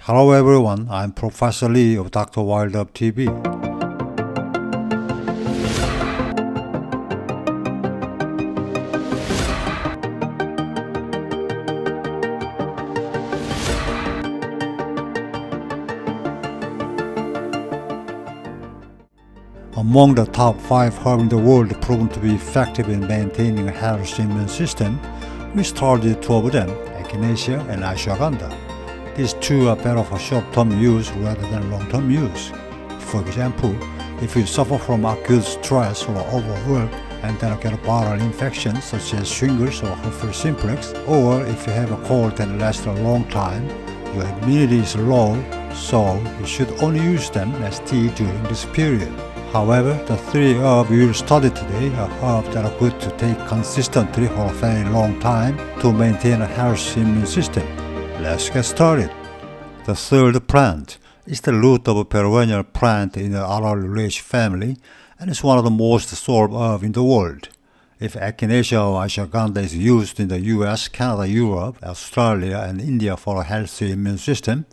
Hello everyone, I'm Professor Lee of Dr. Wild Up TV. Among the top 5 herbs in the world proven to be effective in maintaining a healthy immune system, we started 2 of them, Echinacea and Ashwagandha. These two are better for short-term use rather than long-term use. For example, if you suffer from acute stress or overwork and then get a viral infection such as shingles or herpes simplex, or if you have a cold that lasts a long time, your immunity is low, so you should only use them as tea during this period. However, the 3 herbs we will study today are herbs that are good to take consistently for a very long time to maintain a healthy immune system. Let's get started. The third plant is the root of a perennial plant in the Araliaceae family and is one of the most sought herbs in the world. If Echinacea or Ashwagandha is used in the US, Canada, Europe, Australia, and India for a healthy immune system,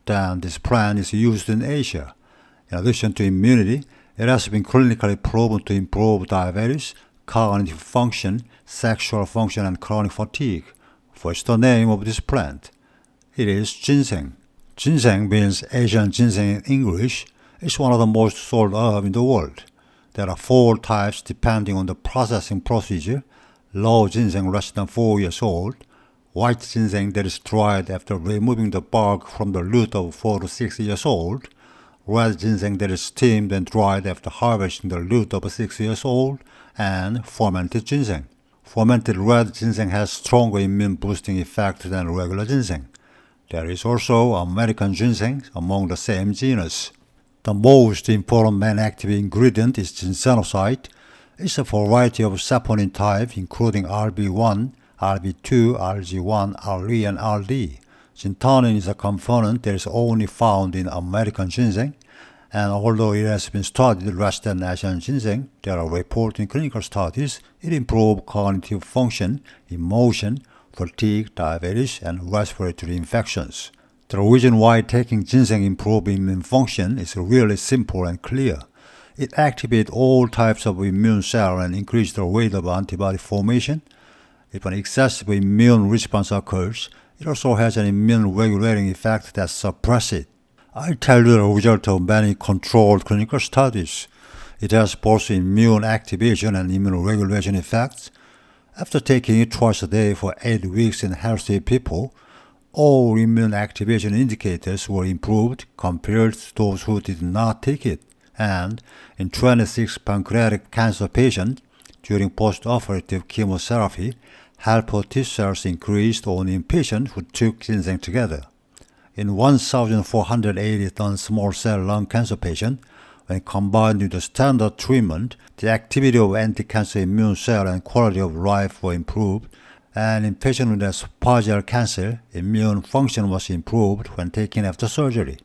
then this plant is used in Asia. In addition to immunity, it has been clinically proven to improve diabetes, cognitive function, sexual function, and chronic fatigue. What's the name of this plant? It is ginseng. Ginseng means Asian ginseng in English. It's one of the most sold herbs in the world. There are 4 types depending on the processing procedure: low ginseng less than 4 years old, white ginseng that is dried after removing the bark from the root of 4 to 6 years old, red ginseng that is steamed and dried after harvesting the root of 6 years old, and fermented ginseng. Fermented red ginseng has stronger immune boosting effect than regular ginseng. There is also American ginseng among the same genus. The most important main active ingredient is ginsenoside. It's a variety of saponin type including RB1, RB2, RG1, RE, and RD. Gintanin is a component that is only found in American ginseng, and although it has been studied less than Asian ginseng, there are reports in clinical studies it improves cognitive function, emotion, fatigue, diabetes, and respiratory infections. The reason why taking ginseng improves immune function is really simple and clear. It activates all types of immune cells and increases the rate of antibody formation. If an excessive immune response occurs, it also has an immune regulating effect that suppresses it. I'll tell you the result of many controlled clinical studies. It has both immune activation and immune regulation effects. After taking it twice a day for 8 weeks in healthy people, all immune activation indicators were improved compared to those who did not take it. And in 26 pancreatic cancer patients, during post-operative chemotherapy, helper T cells increased only in patients who took ginseng together. In 1,480 non-small cell lung cancer patients, when combined with the standard treatment, the activity of anti-cancer immune cells and quality of life were improved, and in patients with esophageal cancer, immune function was improved when taken after surgery.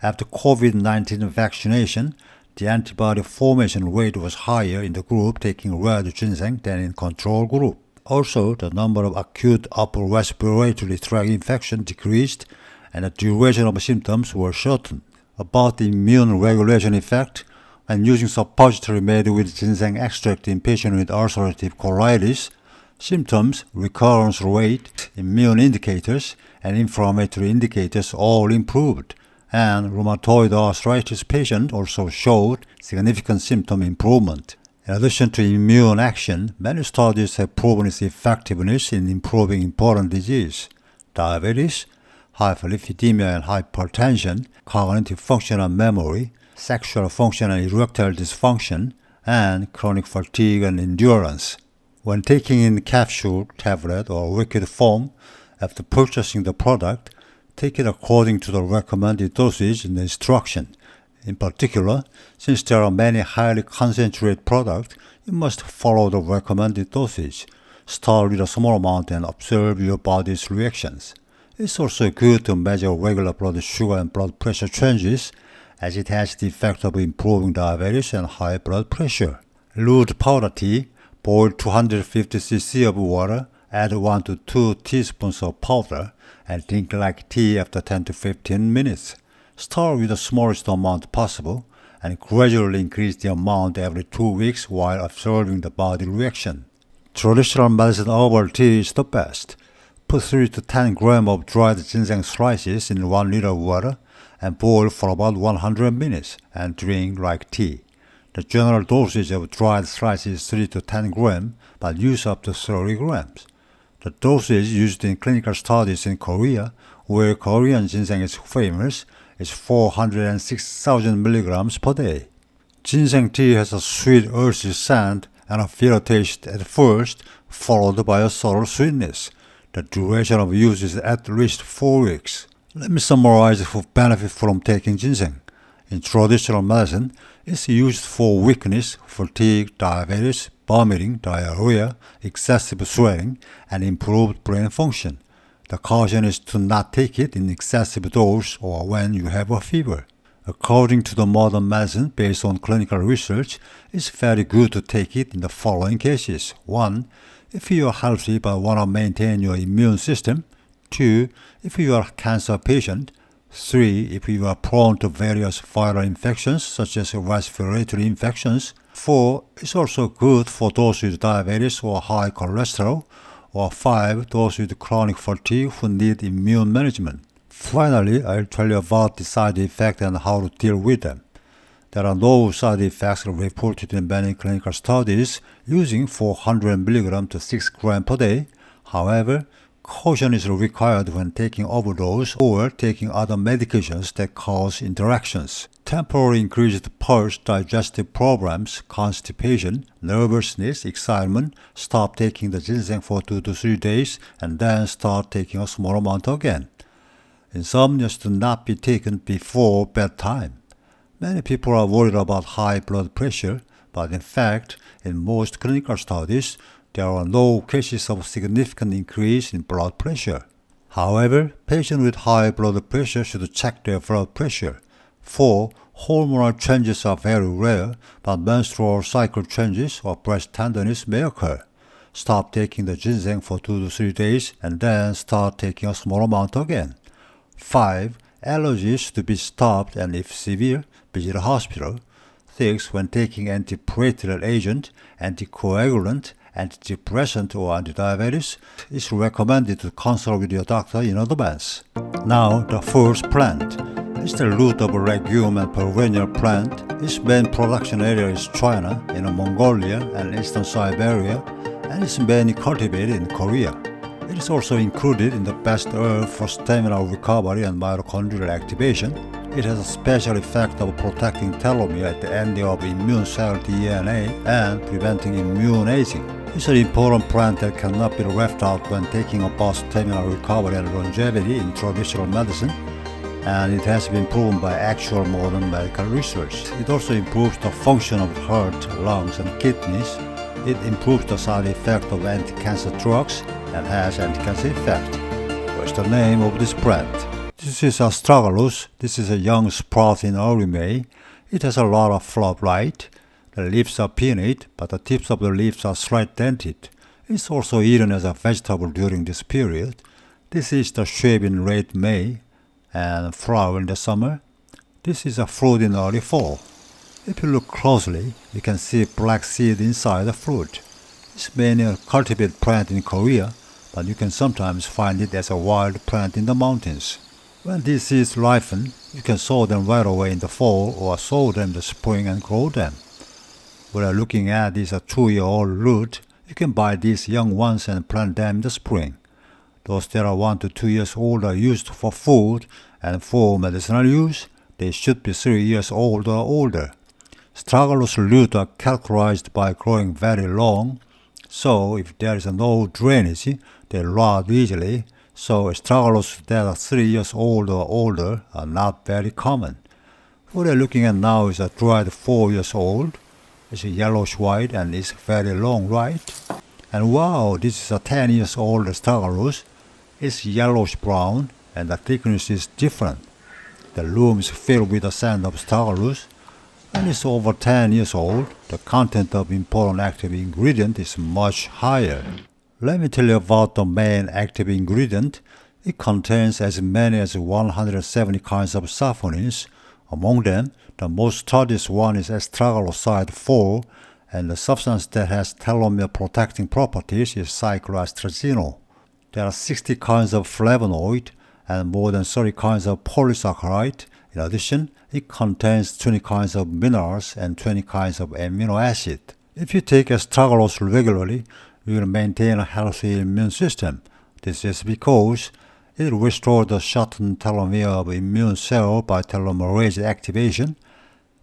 After COVID-19 vaccination, the antibody formation rate was higher in the group taking red ginseng than in control group. Also, the number of acute upper respiratory tract infections decreased, and the duration of symptoms were shortened. About the immune regulation effect, when using suppository made with ginseng extract in patients with ulcerative colitis, symptoms, recurrence rate, immune indicators, and inflammatory indicators all improved, and rheumatoid arthritis patients also showed significant symptom improvement. In addition to immune action, many studies have proven its effectiveness in improving important diseases: diabetes, hyperlipidemia and hypertension, cognitive function and memory, sexual function and erectile dysfunction, and chronic fatigue and endurance. When taking in capsule, tablet, or liquid form, after purchasing the product, take it according to the recommended dosage in the instruction. In particular, since there are many highly concentrated products, you must follow the recommended dosage. Start with a small amount and observe your body's reactions. It's also good to measure regular blood sugar and blood pressure changes, as it has the effect of improving diabetes and high blood pressure. Root powder tea: boil 250 cc of water, add 1 to 2 teaspoons of powder, and drink like tea after 10 to 15 minutes. Start with the smallest amount possible and gradually increase the amount every 2 weeks while observing the body reaction. Traditional medicine herbal tea is the best. Put 3 to 10 grams of dried ginseng slices in 1 liter of water and boil for about 100 minutes and drink like tea. The general dosage of dried slices is 3 to 10 grams, but use up to 30 grams. The dosage used in clinical studies in Korea, where Korean ginseng is famous, is 406,000 milligrams per day. Ginseng tea has a sweet earthy scent and a bitter taste at first, followed by a subtle sweetness. The duration of use is at least 4 weeks. Let me summarize the benefit from taking ginseng. In traditional medicine, it's used for weakness, fatigue, diabetes, vomiting, diarrhea, excessive sweating, and improved brain function. The caution is to not take it in excessive dose or when you have a fever. According to the modern medicine based on clinical research, it's very good to take it in the following cases. 1. If you are healthy but want to maintain your immune system. 2. If you are a cancer patient. 3. If you are prone to various viral infections such as respiratory infections. 4. It's also good for those with diabetes or high cholesterol. Or 5. Those with chronic fatigue who need immune management. Finally, I'll tell you about the side effects and how to deal with them. There are no side effects reported in many clinical studies using 400 mg to 6 grams per day. However, caution is required when taking overdose or taking other medications that cause interactions. Temporary increased pulse, digestive problems, constipation, nervousness, excitement. Stop taking the ginseng for 2 to 3 days and then start taking a small amount again. Insomnia should not be taken before bedtime. Many people are worried about high blood pressure, but in fact, in most clinical studies, there are no cases of significant increase in blood pressure. However, patients with high blood pressure should check their blood pressure. 4. Hormonal changes are very rare, but menstrual cycle changes or breast tenderness may occur. Stop taking the ginseng for 2 to 3 days and then start taking a small amount again. 5. Allergies to be stopped and if severe, visit a hospital. 6. When taking antiplatelet agent, anticoagulant, antidepressant or antidiabetes, it's recommended to consult with your doctor in advance. Now, the first plant. It's the root of a legume and perennial plant. Its main production area is China, in Mongolia and eastern Siberia, and it's mainly cultivated in Korea. It is also included in the best herb for stamina recovery and mitochondrial activation. It has a special effect of protecting telomere at the end of immune cell DNA and preventing immune aging. It's an important plant that cannot be left out when taking about stamina recovery and longevity in traditional medicine, and it has been proven by actual modern medical research. It also improves the function of heart, lungs, and kidneys. It improves the side effect of anti-cancer drugs and has anti-cancer effect. What's the name of this plant? This is astragalus. This is a young sprout in early May. It has a lot of flower light. The leaves are pinnate, but the tips of the leaves are slight dented. It's also eaten as a vegetable during this period. This is the shape in late May and flower in the summer. This is a fruit in early fall. If you look closely, you can see black seed inside the fruit. It's mainly a cultivated plant in Korea, but you can sometimes find it as a wild plant in the mountains. When these seeds ripen, you can sow them right away in the fall or sow them in the spring and grow them. We are looking at is a 2-year-old root. You can buy these young ones and plant them in the spring. Those that are 1 to 2 years old are used for food, and for medicinal use, they should be 3 years old or older. Astragalus roots are characterized by growing very long, so if there is no drainage, they rot easily. So astragalus that are 3 years old or older are not very common. What we are looking at now is a dried 4 years old. It's yellowish white and it's very long, right? And wow, this is a 10 years old astragalus. It's yellowish brown and the thickness is different. The loom is filled with the sand of astragalus. When it's over 10 years old, the content of important active ingredient is much higher. Let me tell you about the main active ingredient. It contains as many as 170 kinds of saponins. Among them, the most studied one is astragaloside 4, and the substance that has telomere protecting properties is cycloastragenol. There are 60 kinds of flavonoid and more than 30 kinds of polysaccharide. In addition, it contains 20 kinds of minerals and 20 kinds of amino acid. If you take astragalose regularly, you will maintain a healthy immune system. This is because it restores the shortened telomere of immune cell by telomerase activation.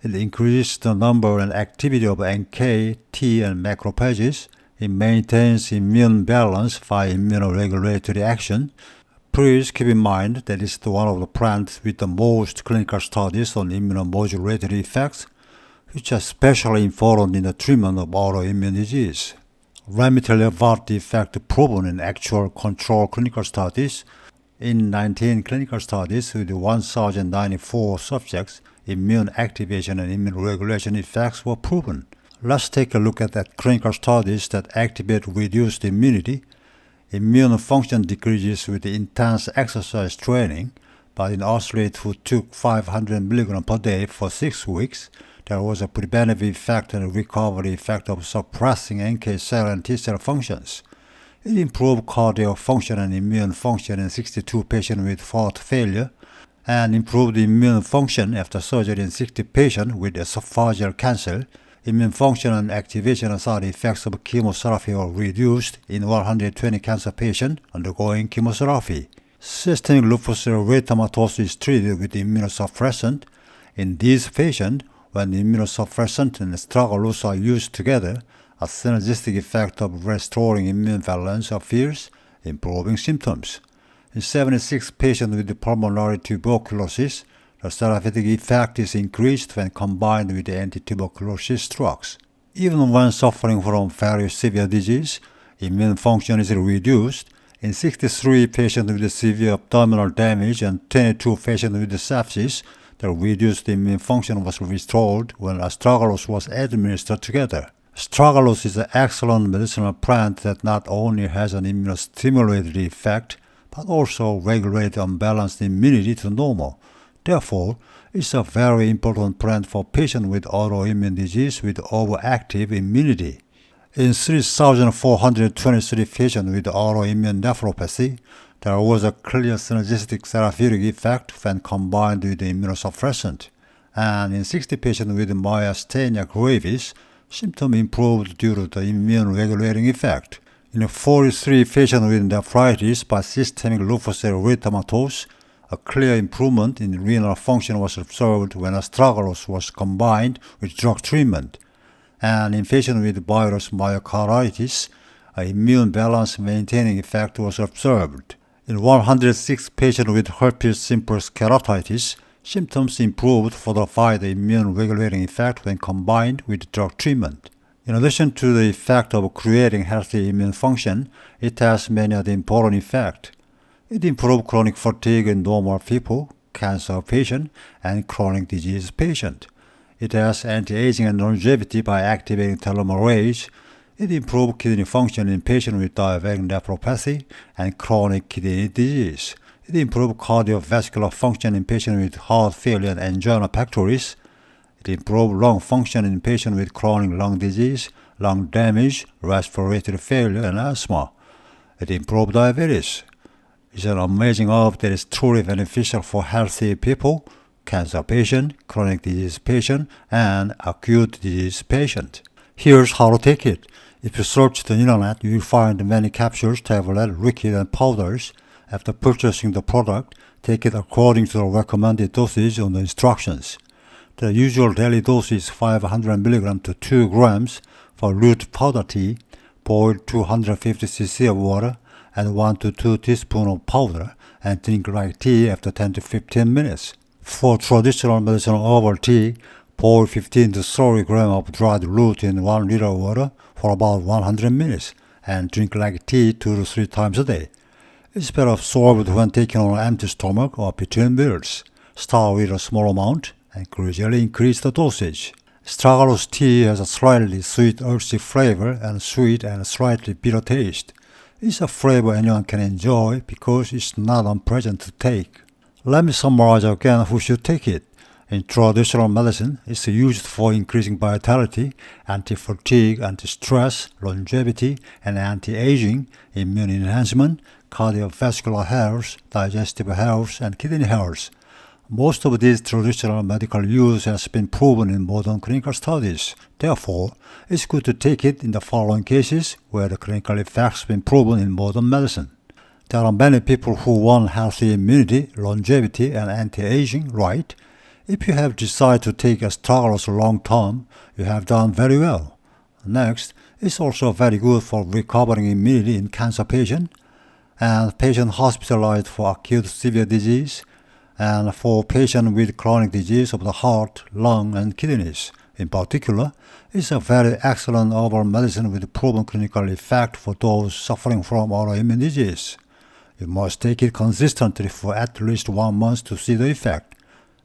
It increases the number and activity of NK, T, and macrophages. It maintains immune balance by immunoregulatory action. Please keep in mind that it's one of the plants with the most clinical studies on immunomodulatory effects, which are especially important in the treatment of autoimmune disease. Let me tell you about the effect proven in actual control clinical studies. In 19 clinical studies with 1,094 subjects, immune activation and immune regulation effects were proven. Let's take a look at the clinical studies that activate reduced immunity. Immune function decreases with intense exercise training, but in athletes who took 500 mg per day for 6 weeks, there was a preventive effect and recovery effect of suppressing NK cell and T cell functions. It improved cardiac function and immune function in 62 patients with heart failure, and improved immune function after surgery in 60 patients with esophageal cancer. Immune function and activation and side effects of chemotherapy were reduced in 120 cancer patients undergoing chemotherapy. Systemic lupus erythematosus is treated with immunosuppressant. In these patients, when immunosuppressant and astragalose are used together, a synergistic effect of restoring immune balance appears, improving symptoms. In 76 patients with pulmonary tuberculosis, the therapeutic effect is increased when combined with the anti-tuberculosis drugs. Even when suffering from very severe disease, immune function is reduced. In 63 patients with severe abdominal damage and 22 patients with sepsis, the reduced immune function was restored when astragalose was administered together. Astragalose is an excellent medicinal plant that not only has an immunostimulatory effect, but also regulates unbalanced immunity to normal. Therefore, it's a very important plant for patients with autoimmune disease with overactive immunity. In 3,423 patients with autoimmune nephropathy, there was a clear synergistic therapeutic effect when combined with the immunosuppressant. And in 60 patients with myasthenia gravis, symptoms improved due to the immune regulating effect. In 43 patients with nephritis by systemic lupus erythematosus, a clear improvement in renal function was observed when astragalose was combined with drug treatment. And in patients with virus myocarditis, an immune balance maintaining effect was observed. In 106 patients with herpes simplex keratitis, symptoms improved further by the immune regulating effect when combined with drug treatment. In addition to the effect of creating healthy immune function, it has many other important effects. It improves chronic fatigue in normal people, cancer patients, and chronic disease patients. It has anti-aging and longevity by activating telomerase. It improves kidney function in patients with diabetic nephropathy and chronic kidney disease. It improves cardiovascular function in patients with heart failure and angina pectoris. It improves lung function in patients with chronic lung disease, lung damage, respiratory failure, and asthma. It improves diabetes. It's an amazing herb that is truly beneficial for healthy people, cancer patients, chronic disease patients, and acute disease patients. Here's how to take it. If you search the internet, you will find many capsules, tablets, liquid, and powders. After purchasing the product, take it according to the recommended dosage on the instructions. The usual daily dose is 500 mg to 2 grams for root powder tea. Boil 250 cc of water and 1 to 2 teaspoons of powder and drink like tea after 10 to 15 minutes. For traditional medicinal herbal tea, boil 15 to 30 grams of dried root in 1 liter of water for about 100 minutes and drink like tea 2 to 3 times a day. It's better absorbed when taken on an empty stomach or between meals. Start with a small amount and gradually increase the dosage. Astragalose tea has a slightly sweet earthy flavor and sweet and slightly bitter taste. It's a flavor anyone can enjoy because it's not unpleasant to take. Let me summarize again who should take it. In traditional medicine, it's used for increasing vitality, anti-fatigue, anti-stress, longevity, and anti-aging, immune enhancement, cardiovascular health, digestive health, and kidney health. Most of these traditional medical use has been proven in modern clinical studies. Therefore, it's good to take it in the following cases where the clinical effects have been proven in modern medicine. There are many people who want healthy immunity, longevity, and anti-aging, right? If you have decided to take astragalus long term, you have done very well. Next, it's also very good for recovering immunity in cancer patients and patients hospitalized for acute severe disease, and for patients with chronic disease of the heart, lung, and kidneys. In particular, it's a very excellent overall medicine with proven clinical effect for those suffering from autoimmune disease. You must take it consistently for at least 1 month to see the effect,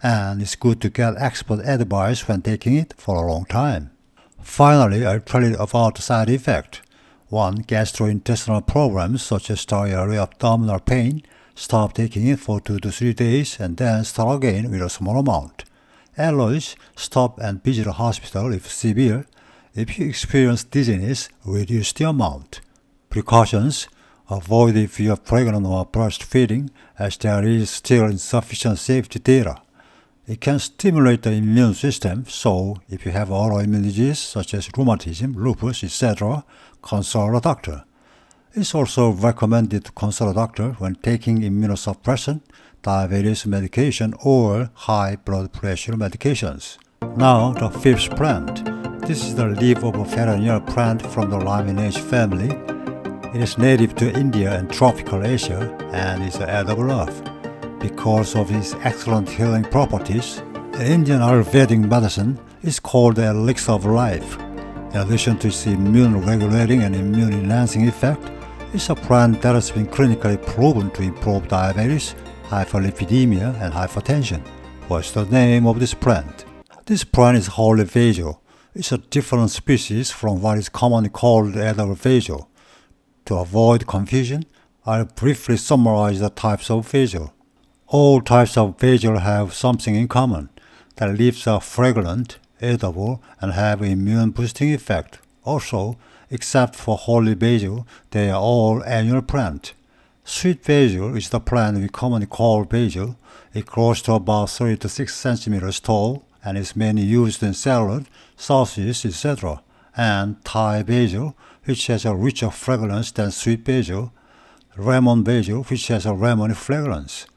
and it's good to get expert advice when taking it for a long time. Finally, I'll tell you about the side effect. 1. Gastrointestinal problems such as diarrhea, abdominal pain. Stop taking it for 2 to 3 days and then start again with a small amount. Allergies, stop and visit a hospital if severe. If you experience dizziness, reduce the amount. Precautions, avoid if you are pregnant or breastfeeding, as there is still insufficient safety data. It can stimulate the immune system, so if you have autoimmune disease such as rheumatism, lupus, etc., consult a doctor. It's also recommended to consult a doctor when taking immunosuppressant, diabetes medication, or high blood pressure medications. Now, the fifth plant. This is the leaf of a perennial plant from the Limeaceae family. It is native to India and tropical Asia and is an edible herb. Because of its excellent healing properties, in Indian Ayurvedic medicine is called the elixir of life. In addition to its immune regulating and immune enhancing effect, it's a plant that has been clinically proven to improve diabetes, hyperlipidemia, and hypertension. What's the name of this plant? This plant is holy basil. It's a different species from what is commonly called edible basil. To avoid confusion, I'll briefly summarize the types of basil. All types of basil have something in common. The leaves are fragrant, edible, and have immune-boosting effect. Also, except for holy basil, they are all annual plants. Sweet basil is the plant we commonly call basil. It grows to about 3 to 6 centimeters tall and is mainly used in salad, sauces, etc. And Thai basil, which has a richer fragrance than sweet basil. Lemon basil, which has a lemony fragrance.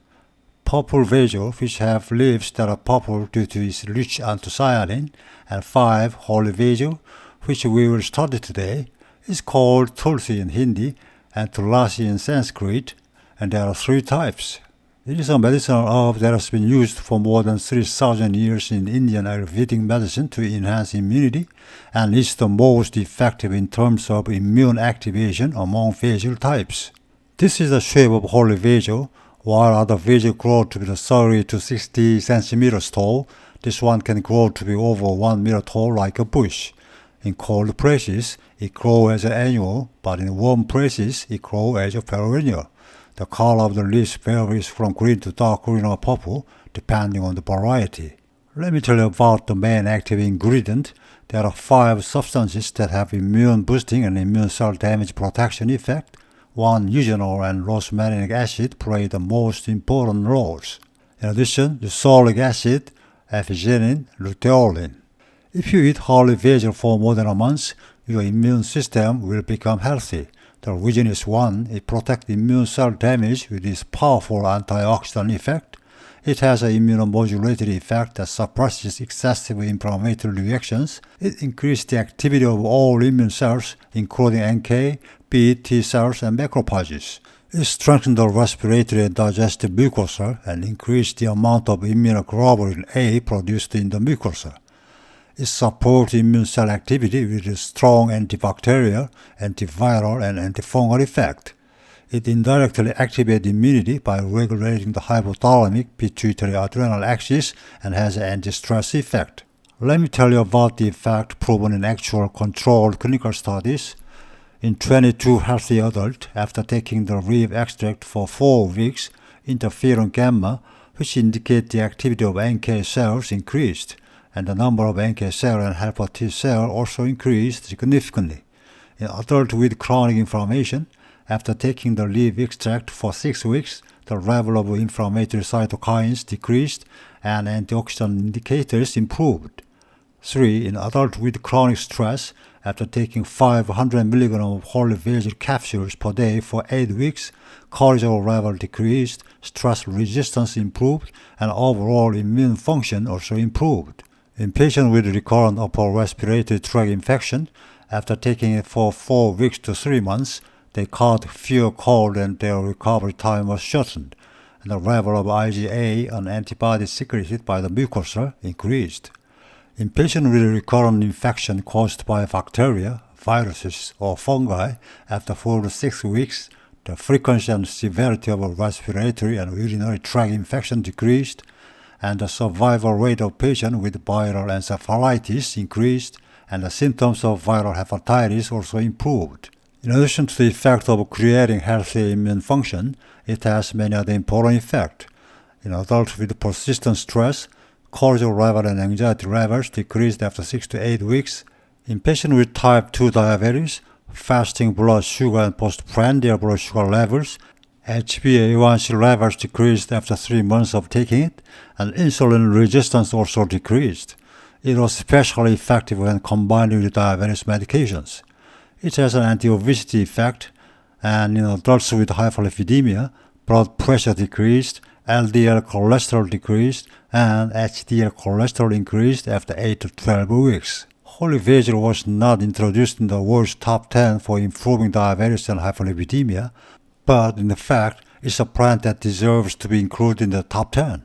Purple basil, which have leaves that are purple due to its rich anthocyanin, and 5. Holy basil, which we will study today, is called Tulsi in Hindi and Tulasi in Sanskrit, and there are 3 types. It is a medicinal herb that has been used for more than 3,000 years in Indian Ayurvedic medicine to enhance immunity, and is the most effective in terms of immune activation among basil types. This is the shape of holy basil. While other basil grow to be 30 to 60 centimeters tall, this one can grow to be over 1 meter tall like a bush. In cold places, it grows as an annual, but in warm places, it grows as a perennial. The color of the leaves varies from green to dark green or purple, depending on the variety. Let me tell you about the main active ingredient. There are 5 substances that have immune boosting and immune cell damage protection effect. 1. Eugenol and rosmarinic acid play the most important roles. In addition, ursolinic acid, amphegenin, luteolin. If you eat holy basil for more than a month, your immune system will become healthy. The reason is 1. It protects immune cell damage with its powerful antioxidant effect. It has an immunomodulatory effect that suppresses excessive inflammatory reactions. It increases the activity of all immune cells, including NK, B, T cells, and macrophages. It strengthens the respiratory and digestive mucosa and increases the amount of immunoglobulin A produced in the mucosa. It supports immune cell activity with a strong antibacterial, antiviral, and antifungal effect. It indirectly activates immunity by regulating the hypothalamic pituitary adrenal axis and has an anti-stress effect. Let me tell you about the effect proven in actual controlled clinical studies. In 22 healthy adults, after taking the leaf extract for 4 weeks, interferon gamma, which indicate the activity of NK cells, increased, and the number of NK cell and helper T cell also increased significantly. In adults with chronic inflammation, after taking the leaf extract for 6 weeks, the level of inflammatory cytokines decreased and antioxidant indicators improved. 3. In adults with chronic stress, after taking 500 mg of holy basil capsules per day for 8 weeks, cortisol level decreased, stress resistance improved, and overall immune function also improved. In patients with recurrent upper respiratory tract infection, after taking it for 4 weeks to 3 months, they caught fewer colds and their recovery time was shortened, and the level of IgA, an antibody secreted by the mucosa, increased. In patients with recurrent infection caused by bacteria, viruses, or fungi, after 4 to 6 weeks, the frequency and severity of respiratory and urinary tract infection decreased, and the survival rate of patients with viral encephalitis increased, and the symptoms of viral hepatitis also improved. In addition to the effect of creating healthy immune function, it has many other important effects. In adults with persistent stress, cortisol level and anxiety levels decreased after 6 to 8 weeks. In patients with type 2 diabetes, fasting blood sugar and postprandial blood sugar levels, HbA1c levels decreased after 3 months of taking it, and insulin resistance also decreased. It was especially effective when combined with diabetes medications. It has an anti-obesity effect, and in adults with hyperlipidemia, blood pressure decreased, LDL cholesterol decreased, and HDL cholesterol increased after 8 to 12 weeks. Holy basil was not introduced in the world's top 10 for improving diabetes and hyperlipidemia, but in fact, it's a plant that deserves to be included in the top 10.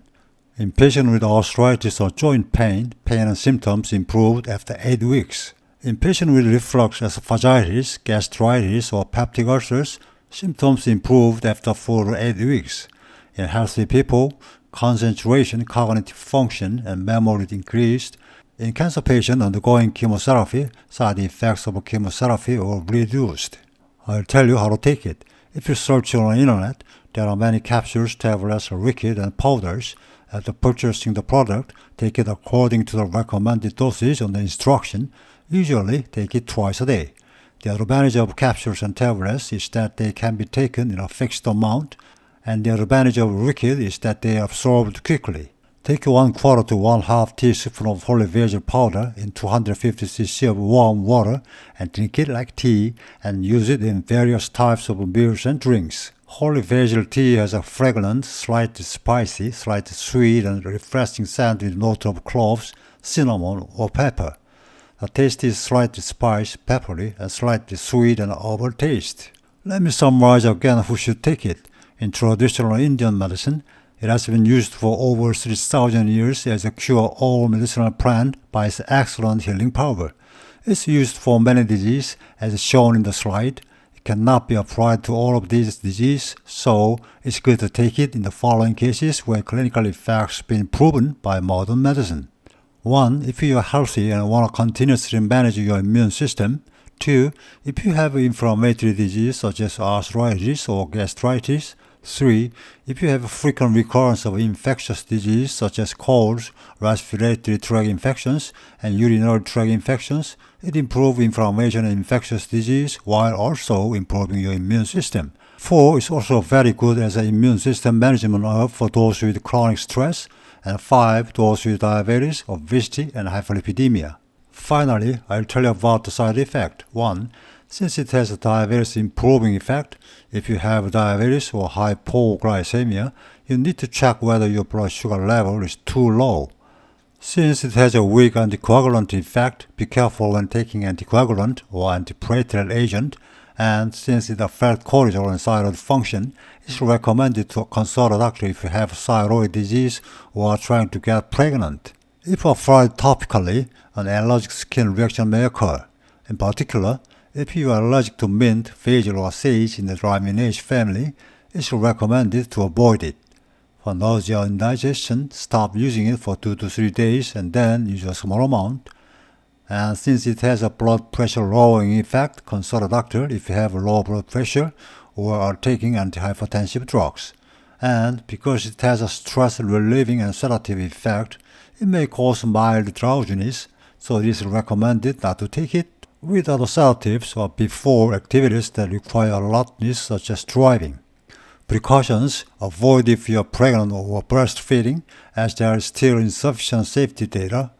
In patients with arthritis or joint pain, pain and symptoms improved after 8 weeks. In patients with reflux esophagitis, gastritis, or peptic ulcers, symptoms improved after 4 to 8 weeks. In healthy people, concentration, cognitive function, and memory increased. In cancer patients undergoing chemotherapy, side effects of chemotherapy were reduced. I'll tell you how to take it. If you search on the internet, there are many capsules, tablets, liquid, and powders. After purchasing the product, take it according to the recommended dosage on the instruction. Usually, take it twice a day. The advantage of capsules and tablets is that they can be taken in a fixed amount, and the advantage of liquid is that they are absorbed quickly. Take 1/4 to 1/2 teaspoon of holy basil powder in 250 cc of warm water and drink it like tea, and use it in various types of meals and drinks. Holy basil tea has a fragrant, slightly spicy, slightly sweet, and refreshing scent with notes of cloves, cinnamon, or pepper. The taste is slightly spicy, peppery, and slightly sweet and herbal taste. Let me summarize again who should take it. In traditional Indian medicine, it has been used for over 3,000 years as a cure-all medicinal plant by its excellent healing power. It's used for many diseases, as shown in the slide. It cannot be applied to all of these diseases, so it's good to take it in the following cases where clinical effects have been proven by modern medicine. 1. If you are healthy and want to continuously manage your immune system. 2. If you have inflammatory disease such as arthritis or gastritis. 3. If you have frequent recurrence of infectious disease such as colds, respiratory tract infections, and urinary tract infections, it improves inflammation and infectious disease while also improving your immune system. 4. It's also very good as an immune system management herb for those with chronic stress, and 5. Those with diabetes, obesity, and hyperlipidemia. Finally, I'll tell you about the side effect. 1. Since it has a diabetes improving effect, if you have diabetes or hypoglycemia, you need to check whether your blood sugar level is too low. Since it has a weak anticoagulant effect, be careful when taking anticoagulant or antiplatelet agent, and since it affects cortisol and thyroid function, it's recommended to consult a doctor if you have thyroid disease or are trying to get pregnant. If applied topically, an allergic skin reaction may occur. In particular, if you are allergic to mint, basil, or sage in the Raminaceae family, it's recommended to avoid it. For nausea and indigestion, stop using it for 2 to 3 days and then use a small amount. And since it has a blood pressure lowering effect, consult a doctor if you have low blood pressure or are taking antihypertensive drugs. And because it has a stress relieving and sedative effect, it may cause mild drowsiness, so it is recommended not to take it with other sedatives or before activities that require alertness such as driving. Precautions: avoid if you are pregnant or breastfeeding, as there is still insufficient safety data.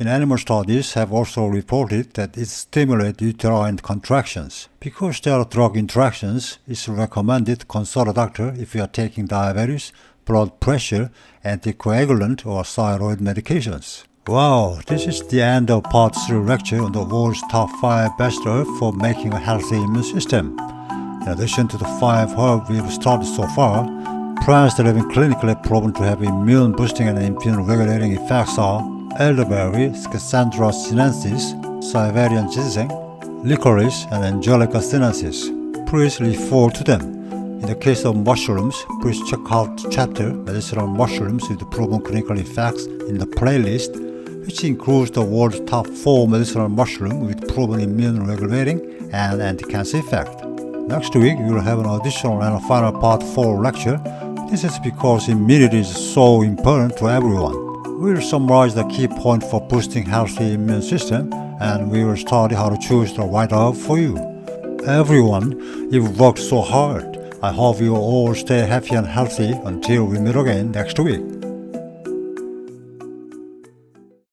In animal studies have also reported that it stimulates uterine contractions. Because there are drug interactions, it's recommended to consult a doctor if you are taking diabetes, blood pressure, anticoagulant, or thyroid medications. Wow, this is the end of part 3 lecture on the world's top 5 best herbs for making a healthy immune system. In addition to the 5 herbs we've studied so far, plants that have been clinically proven to have immune boosting and immune regulating effects are elderberry, Schisandra sinensis, Siverian ginseng, licorice, and Angelica sinensis. Please refer to them. In the case of mushrooms, please check out the chapter Medicinal Mushrooms with Proven Clinical Effects in the playlist, which includes the world's top 4 medicinal mushrooms with proven immune regulating and anti-cancer effect. Next week, we will have an additional and a final part 4 lecture. This is because immunity is so important to everyone. We will summarize the key points for boosting healthy immune system, and we will study how to choose the right herb for you. Everyone, you've worked so hard. I hope you all stay happy and healthy until we meet again next week.